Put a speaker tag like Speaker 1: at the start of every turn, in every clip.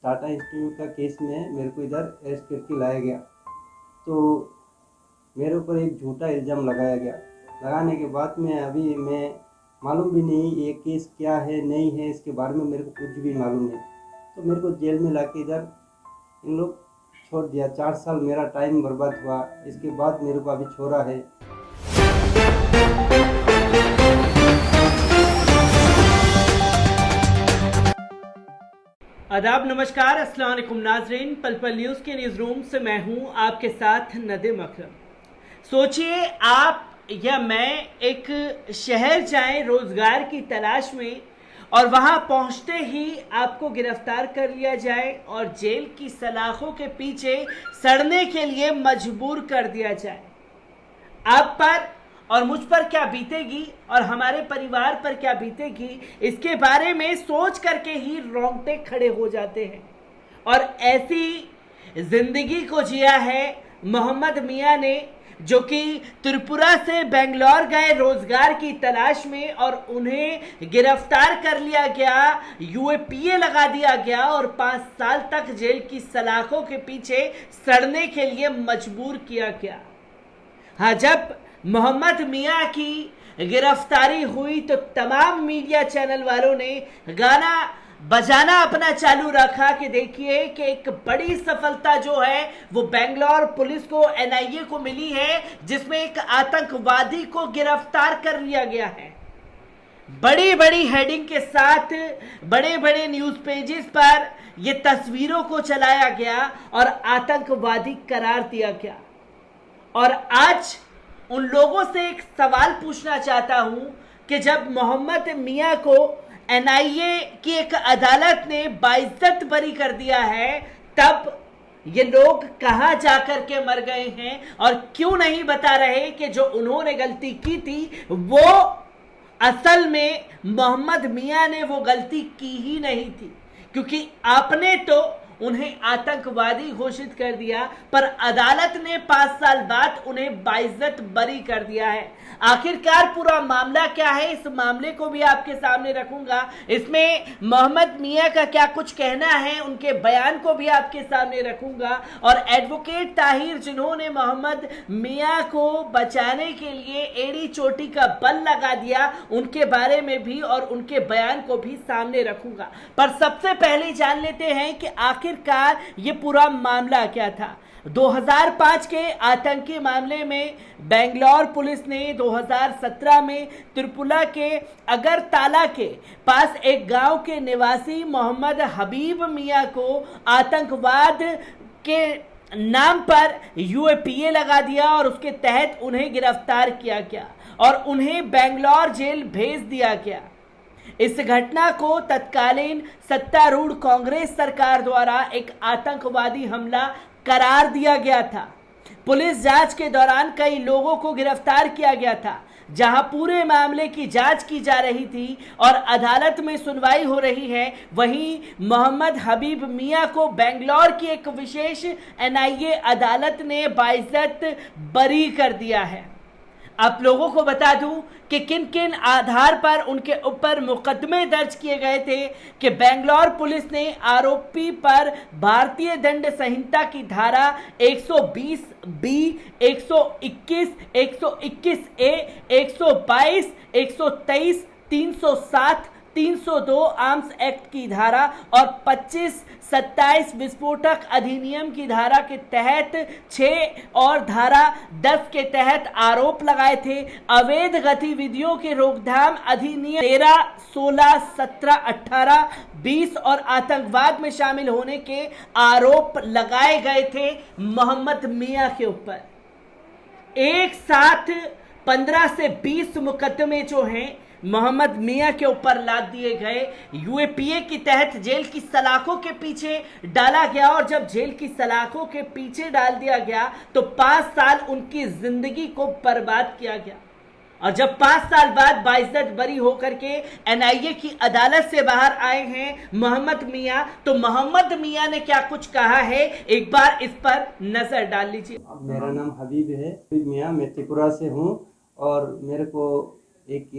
Speaker 1: Tata institute का case में मेरे को इधर अरेस्ट करके लाया गया। तो मेरे ऊपर एक झूठा इल्ज़ाम लगाया गया। लगाने के बाद में अभी मैं मालूम भी नहीं ये केस क्या है नहीं है, इसके बारे में मेरे को कुछ भी मालूम नहीं। तो मेरे को जेल में ला के इधर इन लोग छोड़ दिया। 4 साल मेरा टाइम बर्बाद हुआ। इसके बाद मेरे को अभी छोड़ा है।
Speaker 2: आदाब, नमस्कार, अस्सलाम वालेकुम नाजरीन। पल पल न्यूज़ के न्यूज़ रूम से मैं हूं आपके साथ नदीम अकरम। सोचिए आप या मैं एक शहर जाएं रोजगार की तलाश में और वहां पहुंचते ही आपको गिरफ्तार कर लिया जाए और जेल की सलाखों के पीछे सड़ने के लिए मजबूर कर दिया जाए। आप पर और मुझ पर क्या बीतेगी और हमारे परिवार पर क्या बीतेगी, इसके बारे में सोच करके ही रोंगटे खड़े हो जाते हैं। और ऐसी जिंदगी को जिया है मोहम्मद मियां ने, जो कि त्रिपुरा से बेंगलोर गए रोजगार की तलाश में और उन्हें गिरफ्तार कर लिया गया, यूएपीए लगा दिया गया और 5 साल तक जेल की सलाखों के पीछे सड़ने के लिए मजबूर किया गया। हाँ, जब मोहम्मद मियां की गिरफ्तारी हुई तो तमाम मीडिया चैनल वालों ने गाना बजाना अपना चालू रखा कि देखिए कि एक बड़ी सफलता जो है वो बेंगलोर पुलिस को, एनआईए को मिली है, जिसमें एक आतंकवादी को गिरफ्तार कर लिया गया है। बड़ी बड़ी हेडिंग के साथ बड़े बड़े न्यूज पेजेस पर ये तस्वीरों को चलाया गया और आतंकवादी करार दिया गया। और आज उन लोगों से एक सवाल पूछना चाहता हूं कि जब मोहम्मद मियां को एनआईए की एक अदालत ने बाइज्जत बरी कर दिया है, तब ये लोग कहां जाकर के मर गए हैं और क्यों नहीं बता रहे कि जो उन्होंने गलती की थी वो असल में मोहम्मद मियां ने वो गलती की ही नहीं थी, क्योंकि आपने तो उन्हें आतंकवादी घोषित कर दिया पर अदालत ने 5 साल बाद उन्हें बाइज्जत बरी कर दिया है। आखिरकार पूरा मामला क्या है, इस मामले को भी आपके सामने रखूंगा। इसमें मोहम्मद मियां का क्या कुछ कहना है, उनके बयान को भी आपके सामने रखूंगा। और एडवोकेट ताहिर, जिन्होंने मोहम्मद मियां को बचाने के लिए एड़ी चोटी का बल लगा दिया, उनके बारे में भी और उनके बयान को भी सामने रखूंगा। पर सबसे पहले जान लेते हैं कि आखिरकार ये पूरा मामला क्या था। 2005 के आतंकी मामले में बेंगलोर पुलिस ने 2017 में त्रिपुरा के अगरतला के पास एक गांव के निवासी मोहम्मद हबीब मियां को आतंकवाद के नाम पर यूएपीए लगा दिया और उसके तहत उन्हें गिरफ्तार किया गया और उन्हें बेंगलोर जेल भेज दिया गया। इस घटना को तत्कालीन सत्तारूढ़ कांग्रेस सरकार द्वारा एक आतंकवादी हमला करार दिया गया था। पुलिस जांच के दौरान कई लोगों को गिरफ्तार किया गया था। जहां पूरे मामले की जांच की जा रही थी और अदालत में सुनवाई हो रही है, वहीं मोहम्मद हबीब मियां को बेंगलोर की एक विशेष एनआईए अदालत ने बाइज्जत बरी कर दिया है। आप लोगों को बता दूं कि किन किन आधार पर उनके ऊपर मुकदमे दर्ज किए गए थे कि बेंगलोर पुलिस ने आरोपी पर भारतीय दंड संहिता की धारा 120 बी, 121, 121 ए, 122, 123, 307, 302 आर्म्स एक्ट की धारा और 25-27 विस्फोटक अधिनियम की धारा के तहत 6 और धारा 10 के तहत आरोप लगाए थे। अवैध गतिविधियों के रोकथाम अधिनियम 13, 16, 17, 18, 20 और आतंकवाद में शामिल होने के आरोप लगाए गए थे मोहम्मद मियां के ऊपर। एक साथ 15 से 20 मुकदमे जो हैं मोहम्मद मियां के ऊपर लाद दिए गए, यूएपीए के तहत जेल की सलाखों के पीछे डाला गया। और जब जेल की सलाखों के पीछे डाल दिया गया तो 5 साल उनकी जिंदगी को बर्बाद किया गया। और जब 5 साल बाद बाइज्जत बरी होकर के एनआईए की अदालत से बाहर आए हैं मोहम्मद मियां, तो मोहम्मद मियां ने क्या कुछ कहा है, एक बार इस पर नजर डाल लीजिए।
Speaker 1: मेरा नाम हबीब है, हबीब मियां। मैं त्रिपुरा से हूँ और मेरे को एक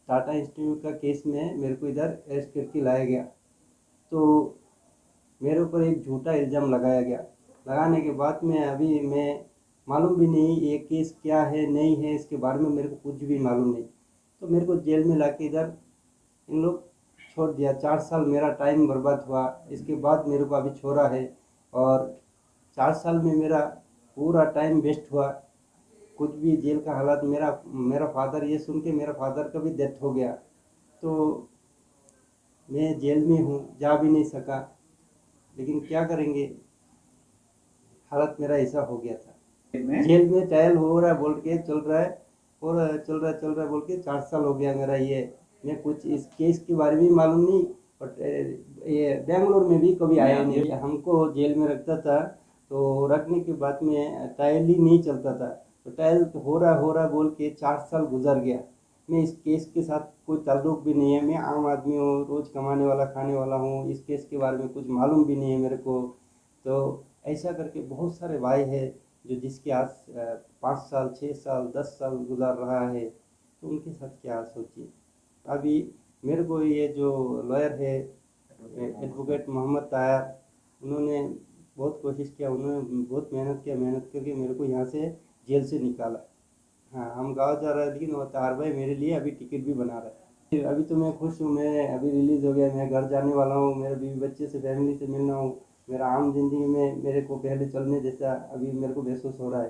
Speaker 1: टाटा इंस्टीट्यूट का केस में मेरे को इधर अरेस्ट करके लाया गया। तो मेरे ऊपर एक झूठा इल्ज़ाम लगाया गया। लगाने के बाद में अभी मैं मालूम भी नहीं ये केस क्या है नहीं है, इसके बारे में मेरे को कुछ भी मालूम नहीं। तो मेरे को जेल में लाके इधर इन लोग छोड़ दिया। 4 साल मेरा टाइम बर्बाद हुआ। इसके बाद मेरे को अभी छोड़ा है और 4 साल में मेरा पूरा टाइम वेस्ट हुआ। कुछ भी जेल का हालात, मेरा फादर, ये सुन के मेरा फादर का भी डेथ हो गया। तो मैं जेल में हूँ, जा भी नहीं सका। लेकिन क्या करेंगे, हालत मेरा ऐसा हो गया था। जेल में ट्रायल हो रहा है बोल के चल रहा है और चल रहा है बोल के 4 साल हो गया मेरा। ये मैं कुछ इस केस के बारे में मालूम नहीं और ये बेंगलोर में भी कभी आया नहीं। हमको जेल में रखता था तो रखने के बाद में ट्रायल ही नहीं चलता था। तो ट्रायल हो रहा बोल के 4 साल गुजर गया। मैं इस केस के साथ कोई ताल्लुक भी नहीं है। मैं आम आदमी हूँ, रोज़ कमाने वाला खाने वाला हूँ। इस केस के बारे में कुछ मालूम भी नहीं है मेरे को। तो ऐसा करके बहुत सारे भाई है जो जिसके आज 5 साल 6 साल 10 साल गुजार रहा है। तो उनके साथ क्या सोचिए। अभी मेरे को ये जो लॉयर है एडवोकेट मोहम्मद तायर, उन्होंने बहुत कोशिश किया, उन्होंने बहुत मेहनत करके मेरे को यहाँ से जेल से निकाला। हाँ, हम गाँव जा रहे हैं लेकिन वो तार भाई मेरे लिए अभी टिकट भी बना रहा है। अभी तो मैं खुश हूँ, मैं अभी रिलीज़ हो गया, मैं घर जाने वाला हूँ, मेरे बीवी बच्चे से फैमिली से मिलना हूँ। मेरा आम जिंदगी में मेरे को पहले चलने जैसा अभी मेरे को महसूस हो रहा है।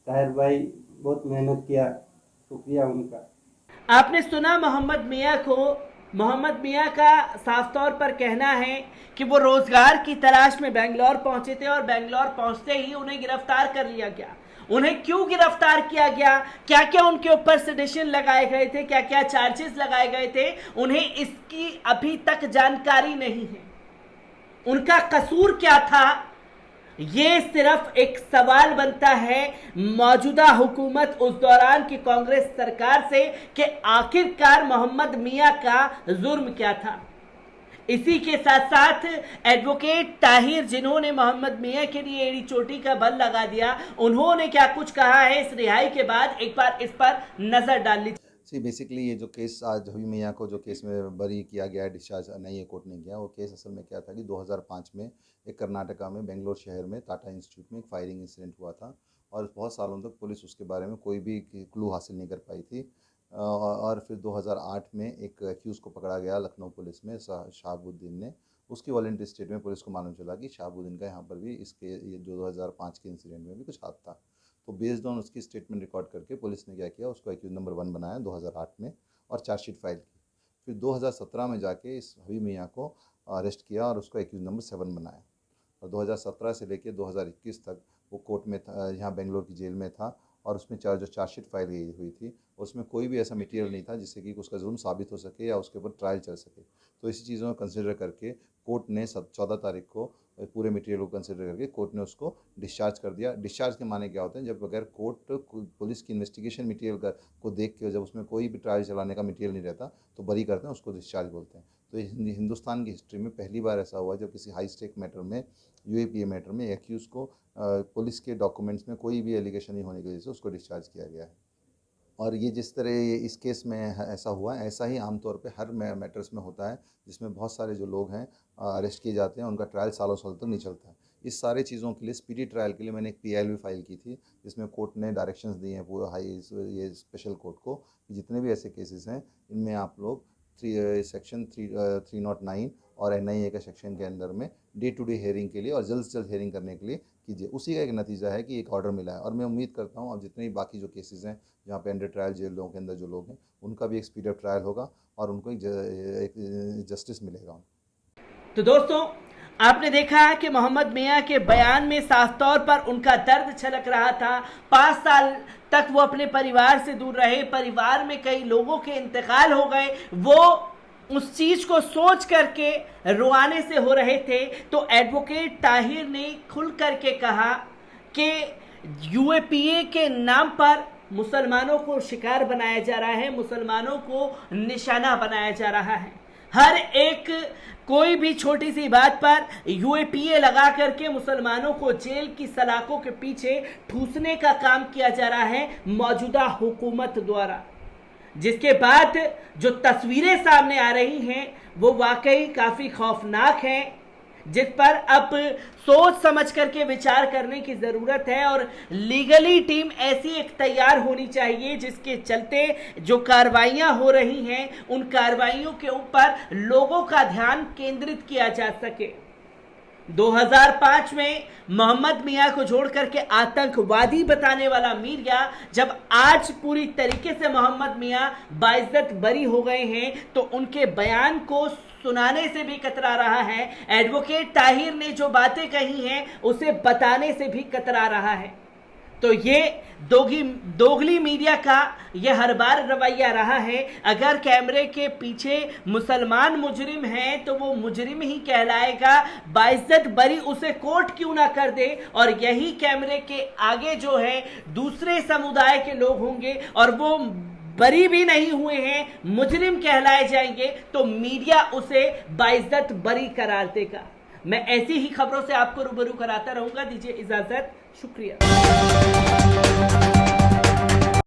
Speaker 1: ताहिर भाई बहुत मेहनत किया, शुक्रिया उनका।
Speaker 2: आपने सुना मोहम्मद मियाँ को। मोहम्मद मियाँ का साफ तौर पर कहना है कि वो रोजगार की तलाश में बेंगलोर पहुंचे थे और बेंगलोर पहुंचते ही उन्हें गिरफ्तार कर लिया गया। उन्हें क्यों गिरफ्तार किया गया, क्या क्या उनके ऊपर सेडिशन लगाए गए थे, क्या क्या चार्जेस लगाए गए थे, उन्हें इसकी अभी तक जानकारी नहीं है। उनका कसूर क्या था, ये सिर्फ एक सवाल बनता है मौजूदा हुकूमत उस दौरान की कांग्रेस सरकार से कि आखिरकार मोहम्मद मियाँ का जुर्म क्या था। इसी के साथ साथ एडवोकेट ताहिर, जिन्होंने मोहम्मद मियाँ के लिए एड़ी चोटी का बल लगा दिया, उन्होंने क्या कुछ कहा है इस रिहाई के बाद, एक बार इस पर नजर डाल लीजिए।
Speaker 3: बेसिकली ये जो केस आज हबीब मियाँ को जो केस में बरी किया गया है, डिस्चार्ज नहीं है, कोर्ट ने किया, वो केस असल में क्या था कि 2005 में एक कर्नाटका में बेंगलोर शहर में टाटा इंस्टीट्यूट में एक फायरिंग इंसिडेंट हुआ था और बहुत सालों तक पुलिस उसके बारे में कोई भी क्लू हासिल नहीं कर पाई थी। और फिर 2008 में एक एक्यूज़ को पकड़ा गया लखनऊ पुलिस में, शहाबुद्दीन ने। उसकी वॉलंटरी स्टेटमेंट पुलिस को मालूम चला कि शहाबुद्दीन का यहाँ पर भी इसके ये 2005 के इंसिडेंट में भी कुछ हाथ था। तो बेस्ड ऑन उसकी स्टेटमेंट रिकॉर्ड करके पुलिस ने क्या किया, उसको एक्यूज नंबर 1 बनाया 2008 में और चार्जशीट फाइल की। फिर 2017 में जाके इस हबीब मियाँ को अरेस्ट किया और उसको एक्यूज नंबर 7 बनाया। और 2017 से लेकर 2021 तक वो कोर्ट में था, यहाँ बेंगलोर की जेल में था। और उसमें जो चार्जशीट फाइल हुई थी उसमें कोई भी ऐसा मटेरियल नहीं था जिससे कि उसका जुर्म साबित हो सके या उसके ऊपर ट्रायल चल सके। तो इसी चीज़ों को कंसिडर करके कोर्ट ने 14 तारीख को पूरे मटेरियल को कंसिडर करके कोर्ट ने उसको डिस्चार्ज कर दिया। डिस्चार्ज के माने क्या होते हैं, जब अगर कोर्ट पुलिस की इन्वेस्टिगेशन मटेरियल को देख के जब उसमें कोई भी ट्रायल चलाने का मटेरियल नहीं रहता तो बरी करते हैं, उसको डिस्चार्ज बोलते हैं। तो हिंदुस्तान की हिस्ट्री में पहली बार ऐसा हुआ जब किसी हाई स्टेक मैटर में, यूएपीए मैटर में एक्यूज़ को पुलिस के डॉक्यूमेंट्स में कोई भी एलिगेशन नहीं होने की वजह से उसको डिस्चार्ज किया गया है। और ये जिस तरह इस केस में ऐसा हुआ है, ऐसा ही आमतौर पे हर मैटर्स में होता है जिसमें बहुत सारे जो लोग हैं अरेस्ट किए जाते हैं, उनका ट्रायल सालों साल तक नहीं चलता है। इस सारे चीज़ों के लिए स्पीडी ट्रायल के लिए मैंने एक PIL भी फाइल की थी जिसमें कोर्ट ने डायरेक्शंस दिए हैं पूरा ये स्पेशल कोर्ट को कि जितने भी ऐसे केसेस हैं इनमें आप लोग सेक्शन 309 और NIA के सेक्शन के अंदर में डे टू डे हेयरिंग के लिए और जल्द से जल्द हेयरिंग करने के लिए कीजिए। उसी का एक नतीजा है कि एक ऑर्डर मिला है और मैं उम्मीद करता हूँ अब जितने भी बाकी जो केसेस हैं जहाँ पे अंडर ट्रायल जेलों के अंदर जो लोग हैं उनका भी एक स्पीड ऑफ ट्रायल होगा और उनको एक जस्टिस मिलेगा।
Speaker 2: तो दोस्तों, आपने देखा कि मोहम्मद मियाँ के बयान में साफ तौर पर उनका दर्द छलक रहा था। 5 साल तक वो अपने परिवार से दूर रहे, परिवार में कई लोगों के इंतकाल हो गए, वो उस चीज को सोच करके रुआने से हो रहे थे। तो एडवोकेट ताहिर ने खुल करके कहा कि यूएपीए के नाम पर मुसलमानों को शिकार बनाया जा रहा है, मुसलमानों को निशाना बनाया जा रहा है। हर एक कोई भी छोटी सी बात पर यूएपीए लगा करके मुसलमानों को जेल की सलाखों के पीछे ठूसने का काम किया जा रहा है मौजूदा हुकूमत द्वारा। जिसके बाद जो तस्वीरें सामने आ रही हैं वो वाकई काफी खौफनाक हैं, जिस पर अब सोच समझ करके विचार करने की जरूरत है और लीगली टीम ऐसी एक तैयार होनी चाहिए जिसके चलते जो कार्रवाइयां हो रही हैं उन कार्रवाइयों के ऊपर लोगों का ध्यान केंद्रित किया जा सके। 2005 में मोहम्मद मियां को जोड़ करके आतंकवादी बताने वाला मीडिया जब आज पूरी तरीके से मोहम्मद मियां बाइज्जत बरी हो गए हैं तो उनके बयान को सुनाने से भी कतरा रहा है। एडवोकेट ताहिर ने जो बातें कही हैं उसे बताने से भी कतरा रहा है। तो ये दोगली मीडिया का ये हर बार रवैया रहा है। अगर कैमरे के पीछे मुसलमान मुजरिम हैं तो वो मुजरिम ही कहलाएगा, बाइज्जत बरी उसे कोर्ट क्यों ना कर दे, और यही कैमरे के आगे जो है दूसरे समुदाय के लोग होंगे और वो बरी भी नहीं हुए हैं, मुजरिम कहलाए जाएंगे, तो मीडिया उसे बाइज्जत बरी करार देगा। मैं ऐसी ही खबरों से आपको रूबरू कराता रहूंगा। दीजिए इजाजत, शुक्रिया।